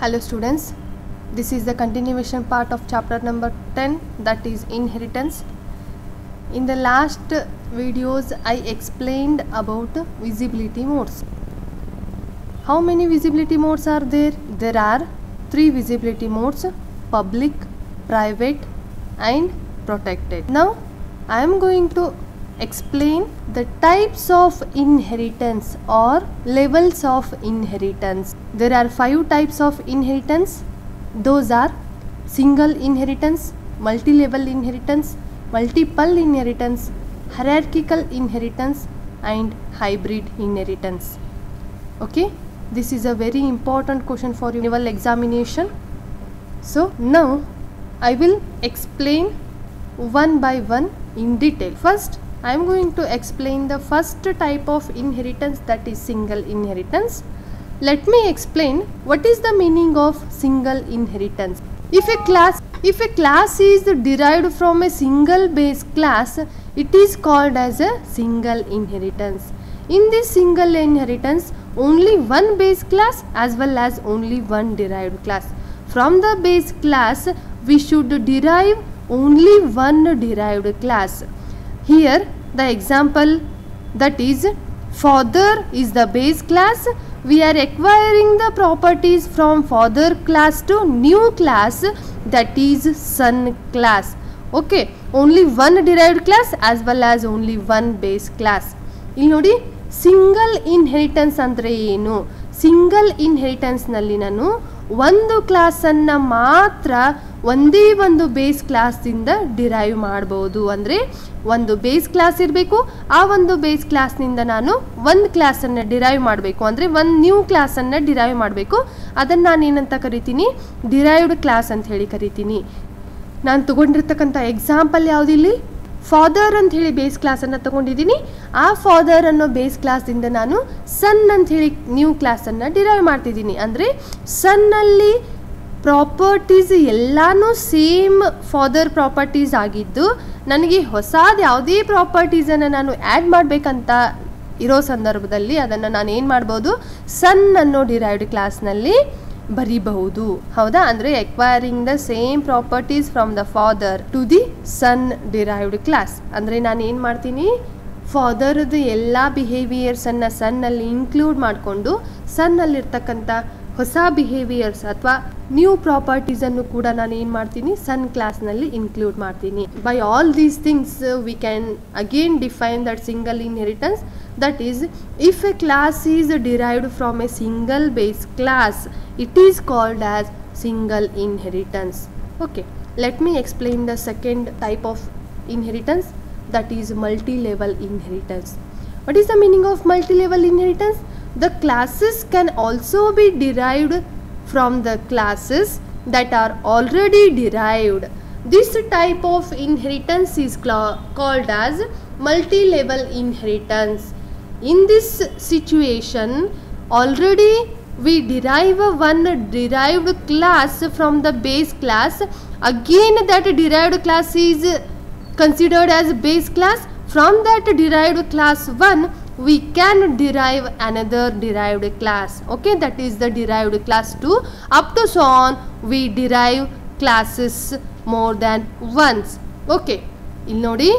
Hello students, this is the continuation part of chapter number 10, that is inheritance. In the last videos I explained about visibility modes. How many visibility modes are there? There are 3 visibility modes: public, private and protected. Now I am going to explain the types of inheritance or levels of inheritance. There are 5 types of inheritance. Those are single inheritance, multi-level inheritance, multiple inheritance, hierarchical inheritance and hybrid inheritance. Okay, this is a very important question for your examination. So now I will explain one by one in detail. First I am going to explain the first type of inheritance, that is single inheritance. Let me explain what is the meaning of single inheritance. If a class is derived from a single base class, it is called as a single inheritance. In this single inheritance, only one base class as well as only one derived class. From the base class, we should derive only one derived class. Here the example, that is father is the base class. We are acquiring the properties from father class to new class, that is son class. Okay, only one derived class as well as only one base class. ಇಲ್ಲಿ ನೋಡಿ, single inheritance ಅಂದರೆ ಏನು? Single inheritance ನಲ್ಲಿ ನಾನು ಒಂದು ಕ್ಲಾಸನ್ನು ಮಾತ್ರ ಒಂದೇ ಒಂದು ಬೇಸ್ ಕ್ಲಾಸಿಂದ ಡಿರೈವ್ ಮಾಡಬಹುದು. ಅಂದರೆ ಒಂದು ಬೇಸ್ ಕ್ಲಾಸ್ ಇರಬೇಕು, ಆ ಒಂದು ಬೇಸ್ ಕ್ಲಾಸ್ನಿಂದ ನಾನು ಒಂದು ಕ್ಲಾಸನ್ನು ಡಿರೈವ್ ಮಾಡಬೇಕು, ಅಂದರೆ ಒಂದು ನ್ಯೂ ಕ್ಲಾಸನ್ನು ಡಿರೈವ್ ಮಾಡಬೇಕು. ಅದನ್ನು ನಾನು ಏನಂತ ಕರಿತೀನಿ? ಡಿರೈವ್ಡ್ ಕ್ಲಾಸ್ ಅಂತ ಹೇಳಿ ಕರಿತೀನಿ. ನಾನು ತಗೊಂಡಿರ್ತಕ್ಕಂಥ ಎಕ್ಸಾಂಪಲ್ ಯಾವುದಿಲ್ಲಿ? ಫಾದರ್ ಅಂತ ಹೇಳಿ ಬೇಸ್ ಕ್ಲಾಸನ್ನು ತಗೊಂಡಿದ್ದೀನಿ. ಆ ಫಾದರ್ ಅನ್ನೋ ಬೇಸ್ ಕ್ಲಾಸಿಂದ ನಾನು ಸನ್ ಅಂತ ಹೇಳಿ ನ್ಯೂ ಕ್ಲಾಸನ್ನು ಡಿರೈವ್ ಮಾಡ್ತಿದ್ದೀನಿ. ಅಂದರೆ ಸನ್ನಲ್ಲಿ ಪ್ರಾಪರ್ಟೀಸ್ ಎಲ್ಲಾನು ಸೇಮ್ ಫಾದರ್ ಪ್ರಾಪರ್ಟೀಸ್ ಆಗಿದ್ದು, ನನಗೆ ಹೊಸದು ಯಾವುದೇ ಪ್ರಾಪರ್ಟೀಸನ್ನು ನಾನು ಆ್ಯಡ್ ಮಾಡಬೇಕಂತ ಇರೋ ಸಂದರ್ಭದಲ್ಲಿ ಅದನ್ನು ನಾನು ಏನು ಮಾಡ್ಬೋದು? ಸನ್ ಅನ್ನೋ ಡಿರೈವ್ಡ್ ಕ್ಲಾಸ್ನಲ್ಲಿ ಬರೀಬಹುದು. ಹೌದಾ? ಅಂದರೆ acquiring the same properties from the father to the son derived class. ಅಂದರೆ ನಾನು ಏನು ಮಾಡ್ತೀನಿ? ಫಾದರ್ದು ಎಲ್ಲ ಬಿಹೇವಿಯರ್ಸನ್ನು ಸನ್ನಲ್ಲಿ ಇನ್ಕ್ಲೂಡ್ ಮಾಡಿಕೊಂಡು ಸನ್ನಲ್ಲಿರ್ತಕ್ಕಂಥ ಹೊಸ ಬಿಹೇವಿಯರ್ಸ್ ಅಥವಾ ನ್ಯೂ ಪ್ರಾಪರ್ಟೀಸನ್ನು ಕೂಡ ನಾನು ಏನು ಮಾಡ್ತೀನಿ? ಸನ್ ಕ್ಲಾಸ್ನಲ್ಲಿ ಇನ್ಕ್ಲೂಡ್ ಮಾಡ್ತೀನಿ. By all these things we can again define that single inheritance. That is, if a class is derived from a single base class, it is called as single inheritance. Okay, let me explain the second type of inheritance, that is multi-level inheritance. What is the meaning of multi-level inheritance? The classes can also be derived from the classes that are already derived. This type of inheritance is called as multi-level inheritance. In this situation, already we derive one derived class from the base class. Again that derived class is considered as base class. From that derived class 1, we can derive another derived class. Okay, that is the derived class 2. Up to so on, we derive classes more than once. Okay, ಇಲ್ಲಿ ನೋಡಿ,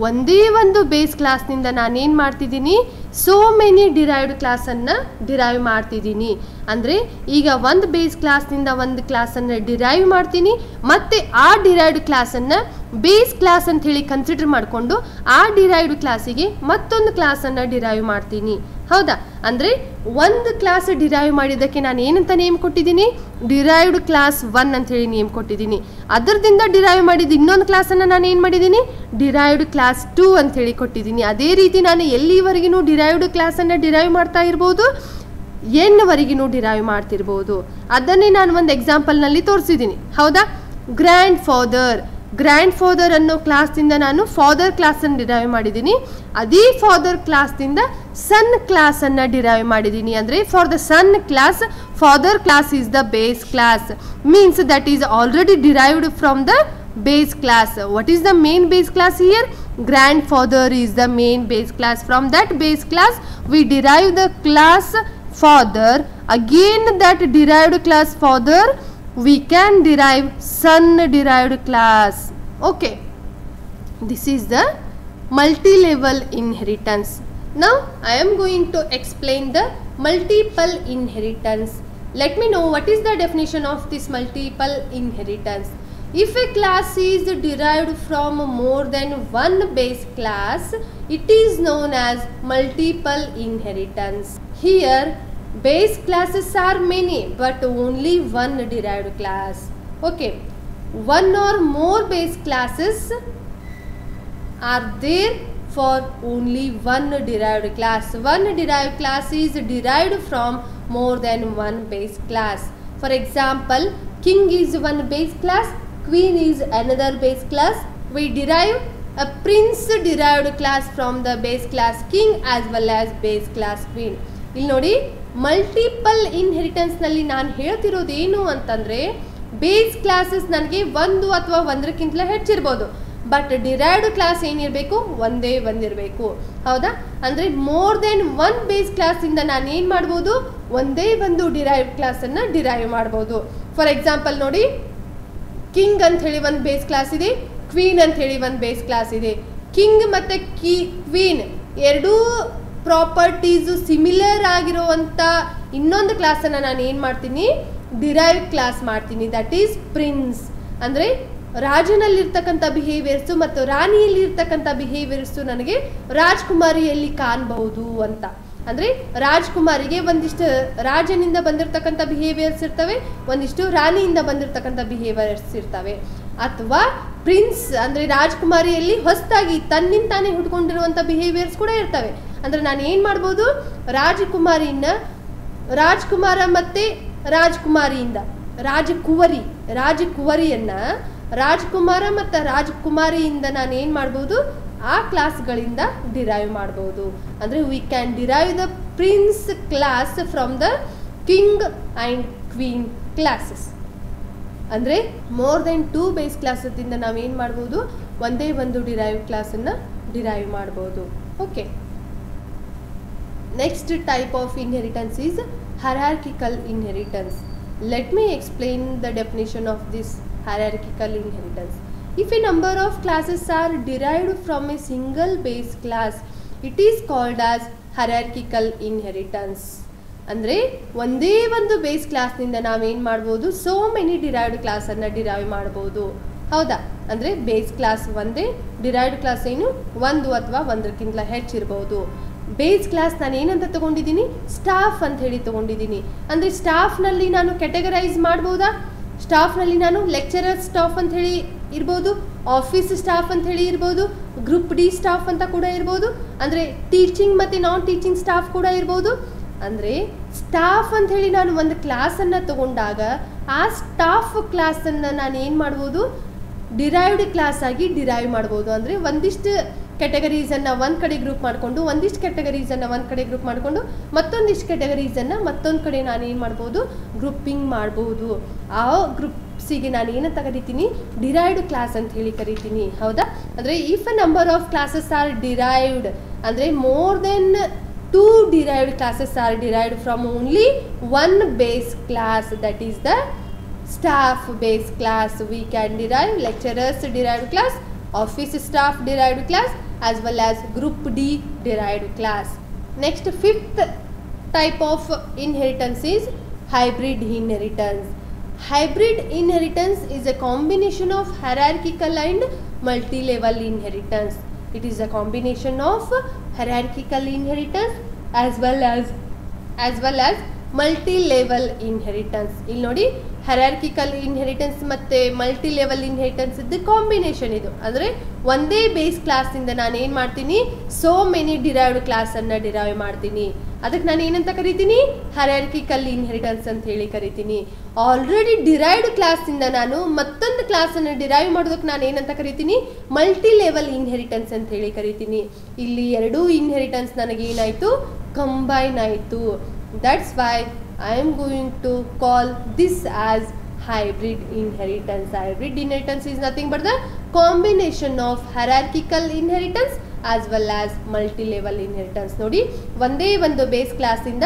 ಒಂದೇ ಒಂದು base ಕ್ಲಾಸ್ನಿಂದ ನಾನೇನು ಮಾಡ್ತಿದ್ದೀನಿ? So many derived ಕ್ಲಾಸನ್ನು derive ಮಾಡ್ತಿದ್ದೀನಿ. ಅಂದರೆ ಈಗ ಒಂದು ಬೇಸ್ ಕ್ಲಾಸ್ನಿಂದ ಒಂದು ಕ್ಲಾಸನ್ನು ಡಿರೈವ್ ಮಾಡ್ತೀನಿ, ಮತ್ತು ಆ ಡಿರೈವ್ಡ್ ಕ್ಲಾಸನ್ನು ಬೇಸ್ ಕ್ಲಾಸ್ ಅಂತ ಹೇಳಿ ಕನ್ಸಿಡರ್ ಮಾಡಿಕೊಂಡು ಆ ಡಿರೈವ್ಡ್ ಕ್ಲಾಸಿಗೆ ಮತ್ತೊಂದು ಕ್ಲಾಸನ್ನು ಡಿರೈವ್ ಮಾಡ್ತೀನಿ. ಹೌದಾ? ಅಂದರೆ ಒಂದು ಕ್ಲಾಸ್ ಡಿರೈವ್ ಮಾಡಿದ್ದಕ್ಕೆ ನಾನು ಏನಂತ ನೇಮ್ ಕೊಟ್ಟಿದ್ದೀನಿ? ಡಿರೈವ್ಡ್ ಕ್ಲಾಸ್ 1 ಅಂತ ಹೇಳಿ ನೇಮ್ ಕೊಟ್ಟಿದ್ದೀನಿ. ಅದರದಿಂದ ಡಿರೈವ್ ಮಾಡಿದ ಇನ್ನೊಂದು ಕ್ಲಾಸನ್ನು ನಾನು ಏನು ಮಾಡಿದ್ದೀನಿ? ಡಿರೈವ್ಡ್ ಕ್ಲಾಸ್ 2 ಅಂತ ಹೇಳಿ ಕೊಟ್ಟಿದ್ದೀನಿ. ಅದೇ ರೀತಿ ನಾನು ಎಲ್ಲಿವರೆಗೂ ಡಿರೈವ್ಡ್ ಕ್ಲಾಸನ್ನು ಡಿರೈವ್ ಮಾಡ್ತಾ ಇರ್ಬೋದು, ಎನ್ವರೆಗೂ ಡಿರೈವ್ ಮಾಡ್ತಿರ್ಬೋದು. ಅದನ್ನೇ ನಾನು ಒಂದು ಎಕ್ಸಾಂಪಲ್ನಲ್ಲಿ ತೋರಿಸಿದ್ದೀನಿ. ಹೌದಾ? ಗ್ರ್ಯಾಂಡ್ ಫಾದರ್ ಅನ್ನೋ ಕ್ಲಾಸ್ನಿಂದ ನಾನು ಫಾದರ್ ಕ್ಲಾಸನ್ನು ಡಿರೈವ್ ಮಾಡಿದ್ದೀನಿ. ಅದೇ ಫಾದರ್ ಕ್ಲಾಸ್ನಿಂದ ಸನ್ ಕ್ಲಾಸನ್ನು ಡಿರೈವ್ ಮಾಡಿದ್ದೀನಿ. ಅಂದರೆ for the son class, father class is the base class, means that is already derived from the base class. What is the main base class here? Grandfather is the main base class. From that base class we derive the class father again that derived class further, we can derive son derived class. Okay, this is the multi-level inheritance. Now I am going to explain the multiple inheritance. Let me know what is the definition of this multiple inheritance. If a class is derived from more than one base class, it is known as multiple inheritance. Here base classes are many but only one derived class. Okay, one or more base classes are there for only one derived class. One derived class is derived from more than one base class. For example, king is one base class, queen is another base class. We derive a prince derived class from the base class king as well as base class queen. ಇಲ್ಲಿ ನೋಡಿ, multiple inheritance ನಲ್ಲಿ ನಾನು ಹೇಳ್ತಿರೋದು ಏನು ಅಂತಂದ್ರೆ, base classes ನನಗೆ ಒಂದು ಅಥವಾ ಒಂದಕ್ಕಿಂತ ಹೆಚ್ಚಿರ್ಬೋದು, ಬಟ್ ಡಿರೈವ್ಡ್ ಕ್ಲಾಸ್ ಏನಿರಬೇಕು, ಒಂದೇ ಒಂದಿರಬೇಕು. ಹೌದಾ? ಅಂದರೆ ಮೋರ್ ದೆನ್ ಒನ್ ಬೇಸ್ ಕ್ಲಾಸಿಂದ ನಾನು ಏನು ಮಾಡ್ಬೋದು, ಒಂದೇ ಒಂದು ಡಿರೈವ್ಡ್ ಕ್ಲಾಸನ್ನು ಡಿರೈವ್ ಮಾಡ್ಬೋದು. ಫಾರ್ ಎಕ್ಸಾಂಪಲ್ ನೋಡಿ, ಕಿಂಗ್ ಅಂತ ಹೇಳಿ ಒಂದು ಬೇಸ್ ಕ್ಲಾಸ್ ಇದೆ, ಕ್ವೀನ್ ಅಂತ ಹೇಳಿ ಒಂದು ಬೇಸ್ ಕ್ಲಾಸ್ ಇದೆ. ಕಿಂಗ್ ಮತ್ತು ಕ್ವೀನ್ ಎರಡೂ ಪ್ರಾಪರ್ಟೀಸು ಸಿಮಿಲರ್ ಆಗಿರುವಂಥ ಇನ್ನೊಂದು ಕ್ಲಾಸನ್ನು ನಾನು ಏನು ಮಾಡ್ತೀನಿ, ಡಿರೈವ್ ಕ್ಲಾಸ್ ಮಾಡ್ತೀನಿ. That is prince. ಅಂದರೆ ರಾಜನಲ್ಲಿರ್ತಕ್ಕಂಥ ಬಿಹೇವಿಯರ್ಸು ಮತ್ತು ರಾಣಿಯಲ್ಲಿರ್ತಕ್ಕಂಥ ಬಿಹೇವಿಯರ್ಸು ನನಗೆ ರಾಜ್ಕುಮಾರಿಯಲ್ಲಿ ಕಾಣಬಹುದು ಅಂತ. ಅಂದರೆ ರಾಜ್ಕುಮಾರಿಗೆ ಒಂದಿಷ್ಟು ರಾಜನಿಂದ ಬಂದಿರತಕ್ಕಂಥ ಬಿಹೇವಿಯರ್ಸ್ ಇರ್ತವೆ, ಒಂದಿಷ್ಟು ರಾಣಿಯಿಂದ ಬಂದಿರತಕ್ಕಂಥ ಬಿಹೇವಿಯರ್ಸ್ ಇರ್ತವೆ. ಅಥವಾ ಪ್ರಿನ್ಸ್ ಅಂದರೆ ರಾಜ್ಕುಮಾರಿಯಲ್ಲಿ ಹೊಸದಾಗಿ ತನ್ನಿಂತಾನೇ ಹುಟ್ಕೊಂಡಿರುವಂಥ ಬಿಹೇವಿಯರ್ಸ್ ಕೂಡ ಇರ್ತವೆ. ಅಂದರೆ ನಾನು ಏನು ಮಾಡ್ಬೋದು, ರಾಜ್ಕುಮಾರ ಮತ್ತು ರಾಜ್ಕುಮಾರಿಯಿಂದ ರಾಜಕುವರಿಯನ್ನು ರಾಜ್ಕುಮಾರ ಮತ್ತು ರಾಜ್ಕುಮಾರಿಯಿಂದ ನಾನು ಏನು ಮಾಡ್ಬೋದು, ಆ ಕ್ಲಾಸ್ಗಳಿಂದ ಡಿರೈವ್ ಮಾಡ್ಬೋದು. ಅಂದರೆ we can derive the prince class from the king and queen classes. ಅಂದರೆ ಮೋರ್ ದೆನ್ 2 ಬೇಸ್ ಕ್ಲಾಸದಿಂದ ನಾವೇನು ಮಾಡ್ಬೋದು, ಒಂದೇ ಒಂದು ಡಿರೈವ್ ಕ್ಲಾಸನ್ನು ಡಿರೈವ್ ಮಾಡ್ಬೋದು. Okay, next type of inheritance is hierarchical inheritance. Let me explain the definition of this hierarchical inheritance. If a number of classes are derived from a single base class, it is called as hierarchical inheritance. ಅಂದರೆ ಒಂದೇ ಒಂದು base ಕ್ಲಾಸ್ನಿಂದ ನಾವೇನು ಮಾಡ್ಬೋದು, so many derived ಕ್ಲಾಸನ್ನು derive ಮಾಡ್ಬೋದು. ಹೌದಾ? ಅಂದರೆ base class ಒಂದೇ, derived class ಏನು ಒಂದು ಅಥವಾ ಒಂದಕ್ಕಿಂತ ಹೆಚ್ಚಿರ್ಬೋದು. ಬೇಸ್ ಕ್ಲಾಸ್ ನಾನು ಏನಂತ ತೊಗೊಂಡಿದ್ದೀನಿ, ಸ್ಟಾಫ್ ಅಂತ ಹೇಳಿ ತೊಗೊಂಡಿದ್ದೀನಿ. ಅಂದರೆ ಸ್ಟಾಫ್ನಲ್ಲಿ ನಾನು ಕ್ಯಾಟಗರೈಸ್ ಮಾಡ್ಬೋದಾ? ಸ್ಟಾಫ್ನಲ್ಲಿ ನಾನು ಲೆಕ್ಚರರ್ ಸ್ಟಾಫ್ ಅಂತ ಹೇಳಿ ಇರ್ಬೋದು, ಆಫೀಸ್ ಸ್ಟಾಫ್ ಅಂತ ಹೇಳಿ ಇರ್ಬೋದು, ಗ್ರೂಪ್ ಡಿ ಸ್ಟಾಫ್ ಅಂತ ಕೂಡ ಇರ್ಬೋದು, ಅಂದರೆ ಟೀಚಿಂಗ್ ಮತ್ತು ನಾನ್ ಟೀಚಿಂಗ್ ಸ್ಟಾಫ್ ಕೂಡ ಇರ್ಬೋದು. ಅಂದರೆ ಸ್ಟಾಫ್ ಅಂತ ಹೇಳಿ ನಾನು ಒಂದು ಕ್ಲಾಸನ್ನು ತಗೊಂಡಾಗ ಆ ಸ್ಟಾಫ್ ಕ್ಲಾಸನ್ನು ನಾನು ಏನು ಮಾಡ್ಬೋದು, ಡಿರೈವ್ಡ್ ಕ್ಲಾಸ್ ಆಗಿ ಡಿರೈವ್ ಮಾಡ್ಬೋದು. ಅಂದರೆ ಒಂದಿಷ್ಟು ಕ್ಯಾಟಗರೀಸನ್ನು ಒಂದು ಕಡೆ ಗ್ರೂಪ್ ಮಾಡಿಕೊಂಡು, ಒಂದಿಷ್ಟು ಕ್ಯಾಟಗರೀಸನ್ನು ಒಂದು ಕಡೆ ಗ್ರೂಪ್ ಮಾಡಿಕೊಂಡು, ಮತ್ತೊಂದಿಷ್ಟು ಕ್ಯಾಟಗರೀಸನ್ನು ಮತ್ತೊಂದು ಕಡೆ ನಾನು ಏನು ಮಾಡ್ಬೋದು, ಗ್ರೂಪಿಂಗ್ ಮಾಡ್ಬೋದು. ಆ ಗ್ರೂಪ್ಸಿಗೆ ನಾನು ಏನಂತ ಕರಿತೀನಿ, ಡಿರೈವ್ಡ್ ಕ್ಲಾಸ್ ಅಂತ ಹೇಳಿ ಕರಿತೀನಿ. ಹೌದಾ? ಅಂದರೆ if a number of classes are derived, ಅಂದರೆ more than 2 derived classes are derived from only one base class, that is the staff base class. We can derive lecturers derived class, office staff derived class, as well as group D derived class. Next, 5th type of inheritance is hybrid inheritance. Hybrid inheritance is a combination of hierarchical and multi-level inheritance. It is a combination of hierarchical inheritance as well as multi-level inheritance. ಇಲ್ಲಿ ನೋಡಿ, hierarchical inheritance ಮತ್ತು multi level inheritance ಇದು combination. ಇದು ಅಂದರೆ ಒಂದೇ base ಕ್ಲಾಸಿಂದ ನಾನು ಏನು ಮಾಡ್ತೀನಿ, ಸೋ ಮೆನಿ ಡಿರೈವ್ಡ್ ಕ್ಲಾಸನ್ನು ಡಿರೈವ್ ಮಾಡ್ತೀನಿ. ಅದಕ್ಕೆ ನಾನು ಏನಂತ ಕರಿತೀನಿ, ಹೈರಾರ್ಕಿಕಲ್ ಇನ್ಹೆರಿಟೆನ್ಸ್ ಅಂತ ಹೇಳಿ ಕರಿತೀನಿ. ಆಲ್ರೆಡಿ ಡಿರೈವ್ಡ್ ಕ್ಲಾಸಿಂದ ನಾನು ಮತ್ತೊಂದು ಕ್ಲಾಸನ್ನು ಡಿರೈವ್ ಮಾಡೋದಕ್ಕೆ ನಾನು ಏನಂತ ಕರಿತೀನಿ, ಮಲ್ಟಿ ಲೆವೆಲ್ ಇನ್ಹೆರಿಟೆನ್ಸ್ ಅಂತ ಹೇಳಿ ಕರಿತೀನಿ. ಇಲ್ಲಿ ಎರಡೂ ಇನ್ಹೆರಿಟೆನ್ಸ್ ನನಗೇನಾಯಿತು, ಕಂಬೈನ್ ಆಯಿತು. That's why I am going to call this as hybrid inheritance. Hybrid inheritance is nothing but the combination of hierarchical inheritance as well as multi level inheritance. ನೋಡಿ, ಒಂದೇ ಒಂದು base ಕ್ಲಾಸಿಂದ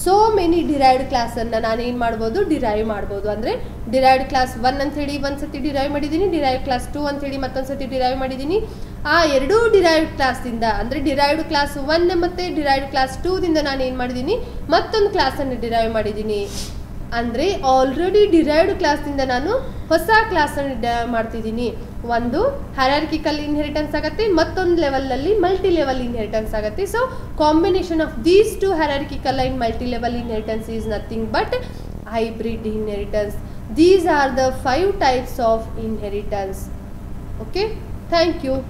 ಸೋ ಮೆನಿ ಡಿರೈವ್ಡ್ ಕ್ಲಾಸನ್ನು ನಾನೇನು ಮಾಡ್ಬೋದು, derive ಮಾಡ್ಬೋದು. ಅಂದರೆ derived class 1 ಅಂಥೇಳಿ ಒಂದು ಸತಿ ಡಿರೈವ್ ಮಾಡಿದ್ದೀನಿ, ಡಿರೈವ್ಡ್ ಕ್ಲಾಸ್ 2 ಅಂಥೇಳಿ ಮತ್ತೊಂದು ಸತಿ ಡಿರೈವ್ ಮಾಡಿದ್ದೀನಿ. ಆ ಎರಡೂ ಡಿರೈವ್ಡ್ ಕ್ಲಾಸಿಂದ, ಅಂದರೆ ಡಿರೈವ್ಡ್ ಕ್ಲಾಸ್ 1 ಮತ್ತು ಡಿರೈವ್ಡ್ ಕ್ಲಾಸ್ 2ದಿಂದ ನಾನು ಏನು ಮಾಡಿದ್ದೀನಿ, ಮತ್ತೊಂದು ಕ್ಲಾಸನ್ನು ಡಿರೈವ್ ಮಾಡಿದ್ದೀನಿ. ಅಂದರೆ ಆಲ್ರೆಡಿ ಡಿರೈವ್ಡ್ ಕ್ಲಾಸಿಂದ ನಾನು ಹೊಸ ಕ್ಲಾಸನ್ನು ಡಿರೈವ್ ಮಾಡ್ತಿದ್ದೀನಿ. ಒಂದು ಹೈರಾರ್ಕಿಕಲ್ ಇನ್ಹೆರಿಟೆನ್ಸ್ ಆಗುತ್ತೆ, ಮತ್ತೊಂದು ಲೆವೆಲಲ್ಲಿ ಮಲ್ಟಿ ಲೆವೆಲ್ ಇನ್ಹೆರಿಟೆನ್ಸ್ ಆಗುತ್ತೆ. So combination of these two hierarchical and multi level inheritance is nothing but hybrid inheritance. These are the 5 types of inheritance. Okay, thank you.